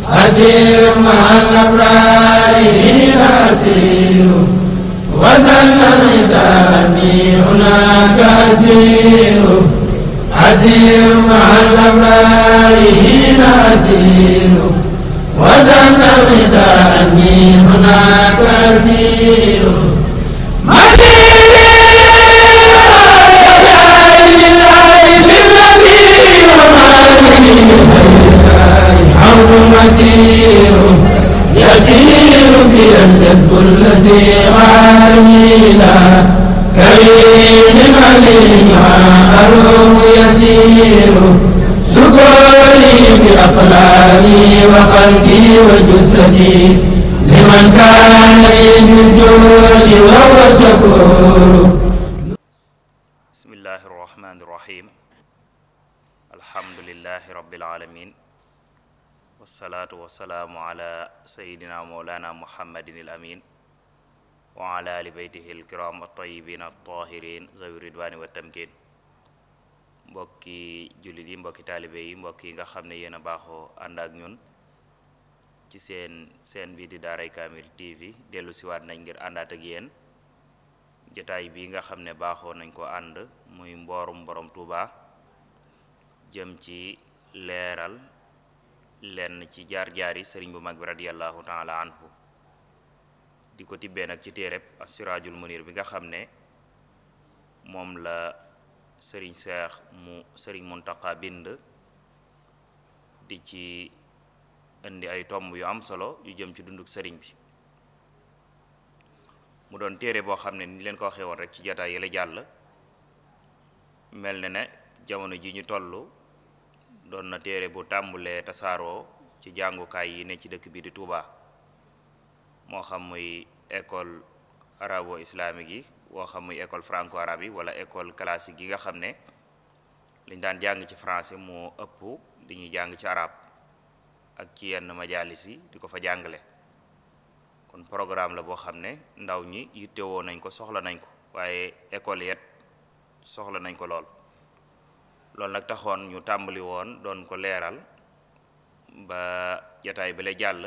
أسير مع الأبرار أسير وذن الغداني هناك أسير أسير مع الأبرار أسير وذن الغداني هناك أسير مسير يسير بي الجذب الذي عالمينا كريم عليم أروم يسير سكوني بأقلامي وقلبي وجسدي لمن كان لي بالجود وهو شكور. بسم الله الرحمن الرحيم الحمد لله رب العالمين wasalaatu wasalaamu ala sayidina mawlana muhammadin al amin wa ala ali beytihi al kiram at-tayyibin at-tahirin zawi ridwani wa tamkin. mbokki jullit yi mbokki taalibe yi mbokk yi nga xam ne yéen a baaxoo ànd ak ñun ci seen bi di Daaray Kamil TV dellu siwaat nañ ngir àndaat ak yéen jotaay bi nga xam ne baaxoo nañ ko ànd muy mboorum borom Tuuba jëm ci leeral lenn ci jaar-jaari sëriñ bu mag bi radiyallahu taala anhu di ko tibbee nag ci téereb as-Siraajul Munir bi nga xam ne moom la sëriñ sëriñ Muntaqa bind di ci indi ay tomb yu am solo yu jëm ci dunduk sëriñ bi mu doon téere boo xam ne ni leen ko waxee woon rek ci jotaay yële jàll mel na ne jamono ji ñu toll doon na téere bu tàmbulee tasaaroo ci jàngukaay yi ne ci dëkk bi di Touba moo xam muy école arabo islamique yi woo xam muy école franco arabe yi wala école classique yi nga xam ne liñ daan jàng ci français moo ëpp li ñuy jàng ci arab ak ci yenn majalis yi di ko fa jàngale. kon programme la boo xam ne ndaw ñi yittewoo nañ ko soxla nañ ko waaye école yet soxla nañ ko lool. loolu nag taxoon ñu tàmbali woon doon ko leeral ba jataay bi la jàll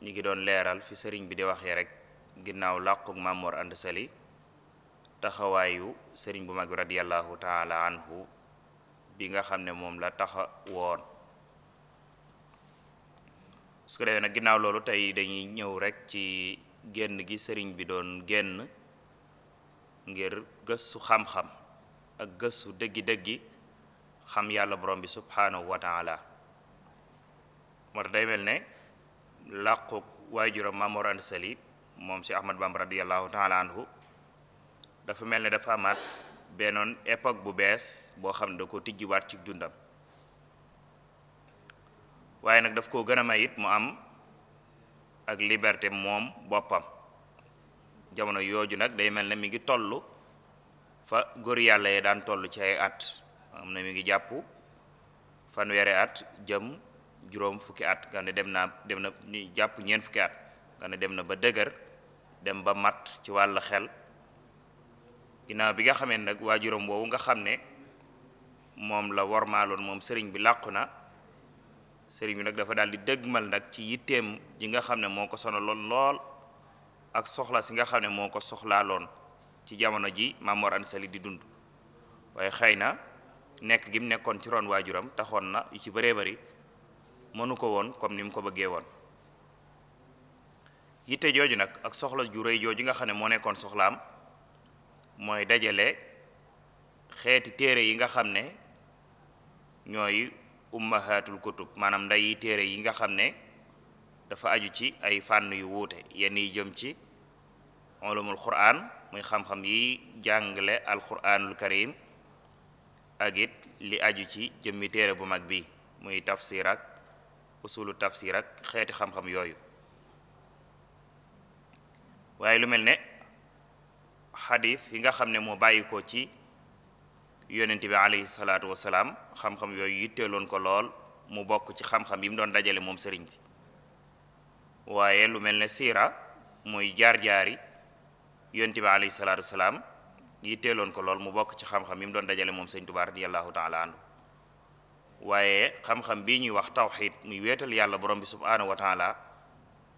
ñi ngi doon leeral fi sëriñ bi di waxee rek ginnaaw làqug Maam Mor Anta Sali taxawaayu sëriñ bu mag bi radiyallahu taala anhu bi nga xam ne moom la taxa woon su ko defee nag ginnaaw loolu tey dañuy ñëw rek ci génn gi sëriñ bi doon génn ngir gëstu xam-xam ak gëstu dëggi-dëggi xam yàlla borom bi subhanahu wa taala moo tax day mel ne làqu waajuram Maam Mor Anta Sali moom si Ahmad Bamba radiyallahu taala anhu dafa mel ne dafa amaat bennoon époque bu bees boo xam ne da ko tijjiwaat ci dundam waaye nag daf koo gën a may it mu am ak liberté moom boppam jamono yooju nag day mel ne mi ngi toll fa góor yàlla yi daan toll ci ay at am na mi ngi jàpp fanweeri at jëm juróom fukki at nga ne dem na ni jàpp ñeent fukki at nga ne dem na ba dëgër dem ba mat ci wàll xel ginnaaw bi nga xamee nag waajuram woowu nga xam ne moom la wormaaloon moom sëriñ bi làqu na sëriñ bi nag dafa daal di dëgmal nag ci yitteem ji nga xam ne moo ko sonaloon lool ak soxla si nga xam ne moo ko soxlaaloon ci jamono ji Maam Mor Anta Sali di dund waaye xëy na nekk gi mu nekkoon ci ron waajuram taxoon na yu ci bëree bëri mënu ko woon comme ni mu ko bëggee woon yitte jooju nag ak soxla ju rëy jooju nga xam ne moo nekkoon soxlaam mooy dajale xeeti téere yi nga xam ne ñooy ummahatul kutub maanaam nday yi téere yi nga xam ne dafa aju ci ay fànn yu wuute yenn yi jëm ci ulumul qur'an muy xam-xam yi jàngale alquranul karim ak it li aju ci jëmmi téere bu mag bi muy tafsir ak usulu tafsir ak xeeti xam-xam yooyu waaye lu mel ne xadis yi nga xam ne moo bàyyi ko ci yonent bi alayhi salaatu wasalaam xam-xam yooyu yitteeloon ko lool mu bokk ci xam-xam yi mu doon dajale moom sëriñ bi waaye lu mel ne siira muy jaar-jaari yonent bi alayhi salaatu wasalaam yitteeloon ko lool mu bokk ci xam-xam yi mu doon dajale moom sëñ Tuubaa radiyallahu taala anhu waaye xam-xam bii ñuy wax tawxiid muy wéetal yàlla borom bi subhaanahu wa taala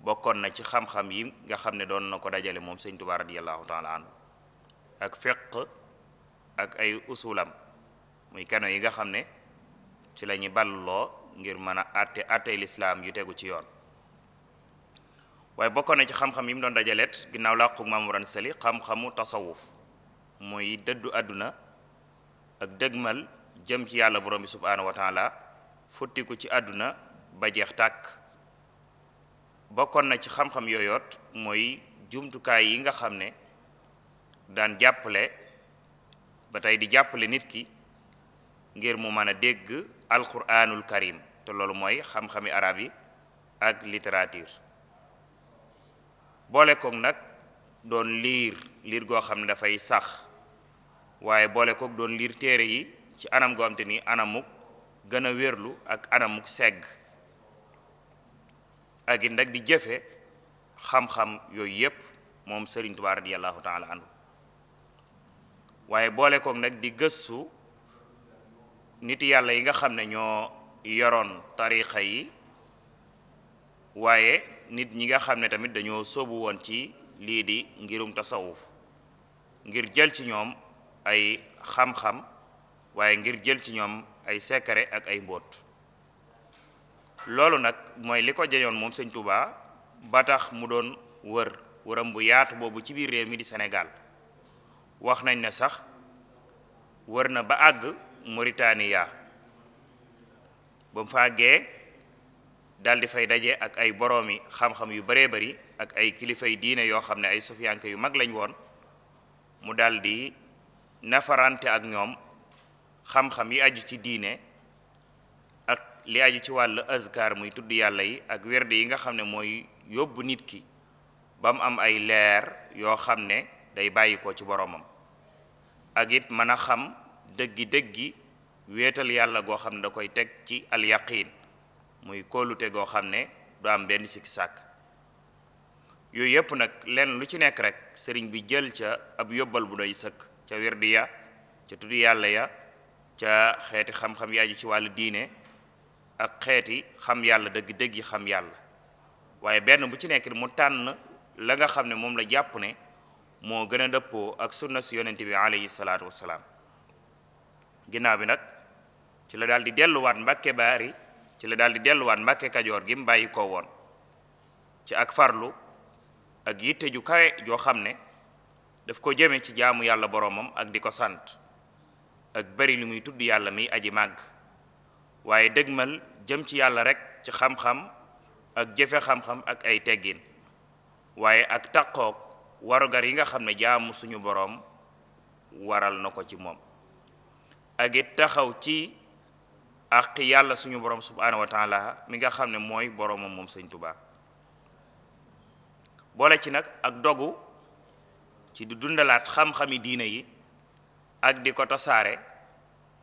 bokkoon na ci xam-xam yi nga xam ne doon na ko dajale moom sëñ Tuubaa radiyallahu taala anhu ak fiqh ak ay usulam muy keno yi nga xam ne ci la ñuy balloo ngir mën a attey lislaam yu tegu ci yoon waaye bokkoon na ci xam-xam yi mu doon dajaleet ginnaaw làqu Maam Mor Anta Sali xam-xamu tasawuf mooy dëddu àdduna ak dëgmal jëm ci yàlla borom bi subhaanahu wa taala futtiku ci àdduna ba jeex tàkk bokkoon na ci xam-xam yooyoot mooy jumtukaay yi nga xam ne daan jàppale ba tey di jàppale nit ki ngir mu mën a dégg alquranul karim te loolu mooy xam-xami arab yi ak littérature boole koog nag doon liir goo xam ne dafay sax waaye boole koog doon liir téere yi ci anam goo xam te ni anamuk gën a wérlu ak anamuk segg ak it nag di jëfe xam-xam yooyu yépp moom Sëriñ Tuubaa radiyallahu taala anhu waaye boole koog nag di gëstu nit yàlla yi nga xam ne ñoo yoroon tarixa yi waaye nit ñi nga xam ne tamit dañoo sóobu woon ci lii di ngirum tasawuf ngir jël ci ñoom ay xam-xam waaye ngir jël ci ñoom ay secret ak ay mbóot loolu nag mooy li ko jeñoon moom sëñ Touba ba tax mu doon wëram bu yaatu boobu ci biir réew mi di Sénégal wax nañ ne sax wër na ba àgg Mauritania ba mu fa àggee dal di fay daje ak ay boroomi xam-xam yu baree bari ak ay kilifay diine yoo xam ne ay sufiyanke yu mag lañ woon mu dal di nafarante ak ñoom xam-xam yi aju ci diine ak li aju ci wàllu azkar muy tudd yàlla yi ak werd yi nga xam ne mooy yóbbu nit ki ba mu am ay leer yoo xam ne day bàyyi ko ci boroomam ak it mën a xam dëggi wéetal yàlla goo xam ne da koy teg ci al yaqiin muy kóolute goo xam ne du am benn sikki sàkk yooyu yépp nag lenn lu ci nekk rek sëriñ bi jël ca ab yóbbal bu doy sëkk ca wirdi ya ca tudd yàlla ya ca xeeti xam-xam yi aju ci wàllu diine ak xeeti xam yàlla dëgg-dëgg yi xam yàlla waaye benn bu ci nekk mu tànn la nga xam ne moom la jàpp ne moo gën a dëppoo ak sunna si yonent bi alayhi salaatu wassalaam ginnaaw bi nag ci la daal di delluwaat Mbàkke Baari ci la daal di delluwaat Mbàkke Kajoor gi mu bàyyi ko woon ci ak farlu ak yitte ju kawe joo xam ne daf ko jëme ci jaamu yàlla boroomam ak di ko sant ak bari li muy tudd yàlla mi aji màgg waaye dëgmal jëm ci yàlla rek ci xam-xam ak jëfe xam-xam ak ay teggin waaye ak taqoog warugar yi nga xam ne jaamu suñu boroom waral na ko ci moom ak it taxaw ci ak yàlla suñu boroom subhaanahu wa taala mi nga xam ne mooy boroomam moom sëñ Tuubaa boole ci nag ak dogu ci di dundalaat xam-xami diine yi ak di ko tasaare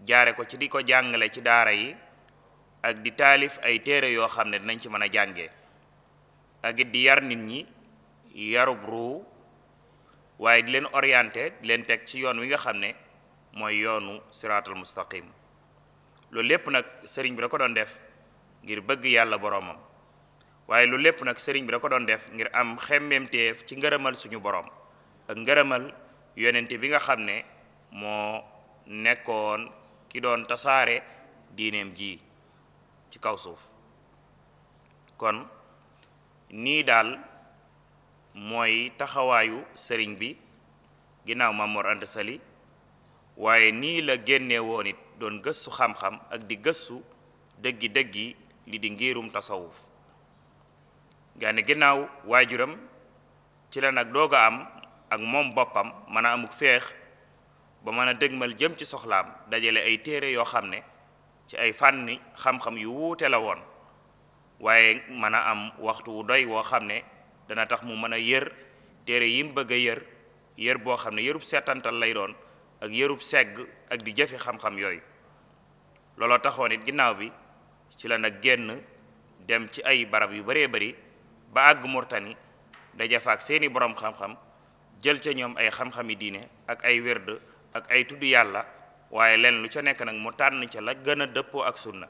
jaare ko ci di ko jàngale ci daara yi ak di taalif ay téere yoo xam ne dinañ ci mën a jànge ak it di yar nit ñi yarub ruu waaye di leen orienté di leen teg ci yoon wi nga xam ne mooy yoonu siraatal mustaqim loolu lépp nag sëriñ bi da ko doon def ngir bëgg yàlla boroomam waaye loolu lépp nag sëriñ bi da ko doon def ngir am xemmemteef ci ngërëmal suñu boroom ak ngërëmal yonente bi nga xam ne moo nekkoon ki doon tasaare diineem ji ci kaw suuf kon nii daal mooy taxawaayu sëriñ bi ginnaaw Maam Mor Anta Sali waaye nii la génne woon it doon gëstu xam-xam ak di gëstu dëggi li di ngirum tasawuf gaane ginnaaw waajuram ci la nag doog a am ak moom boppam mën a amuk féex ba mën a dëgmal jëm ci soxlaam dajale ay téere yoo xam ne ci ay fànni xam-xam yu wuute la woon waaye mën a am waxtu wu doy woo xam ne dana tax mu mën a yër téere yi mu bëgg a yër boo xam ne yërub seetantal lay doon ak yërub segg ak di jëfe xam-xam yooyu looloo taxoon it ginnaaw bi ci la nag génn dem ci ay barab yu baree bari ba àgg Murtani daje fa ak seeni borom xam-xam jël ca ñoom ay xam-xami diine ak ay wérd ak ay tudd yàlla waaye leen lu ca nekk nag mu tànn ca la gën a dëppoo ak sunna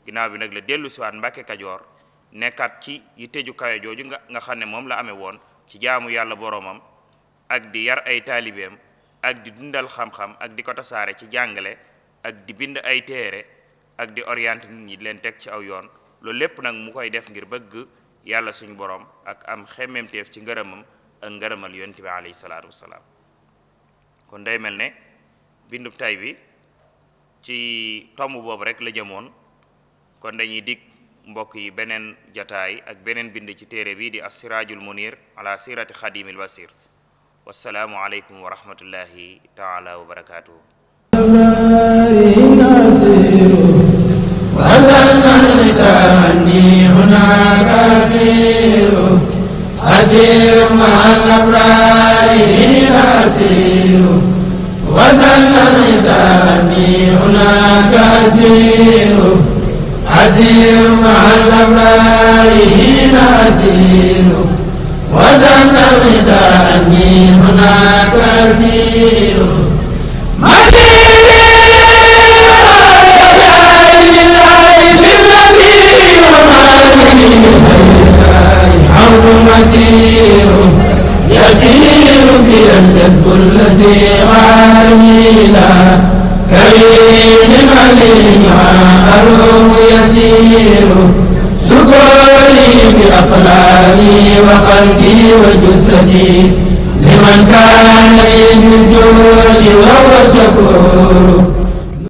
ginnaaw bi nag la dellu siwaat Mbàkke Kajoor nekkaat ci yitte ju kawe jooju nga xam ne moom la amee woon ci jaamu yàlla boroomam ak di yar ay taalibeem ak di dundal xam-xam ak di ko tasaare ci jàngale ak di bind ay téere ak di orienté nit ñi leen teg ci aw yoon loolu lépp nag mu koy def ngir bëgg yàlla suñu borom ak am xemmemteef ci ngërëmam ak ngërëmal yonent bi alayhi salaatu wassalaam kon day mel ne bindub tay bi ci tomb boobu rek la jëmoon kon dañuy dig mbokk yi beneen jataay ak beneen bind ci téere bi di as-siraajul munir ala sirati xadimil basir wassalaamu aleykum wa rahmatullahi taala wa barakaatuhu أسير مع الأبرار أسير وذل الرداني هناك أسير أسير مع الأبرار أسير وذل الرداني هناك أسير مسير يسير بي الجذب الذي عالمينا كريم عليم أروم يسير سكوني بأقلامي وقلبي وجسدي لمن كان لي بالجود وهو شكور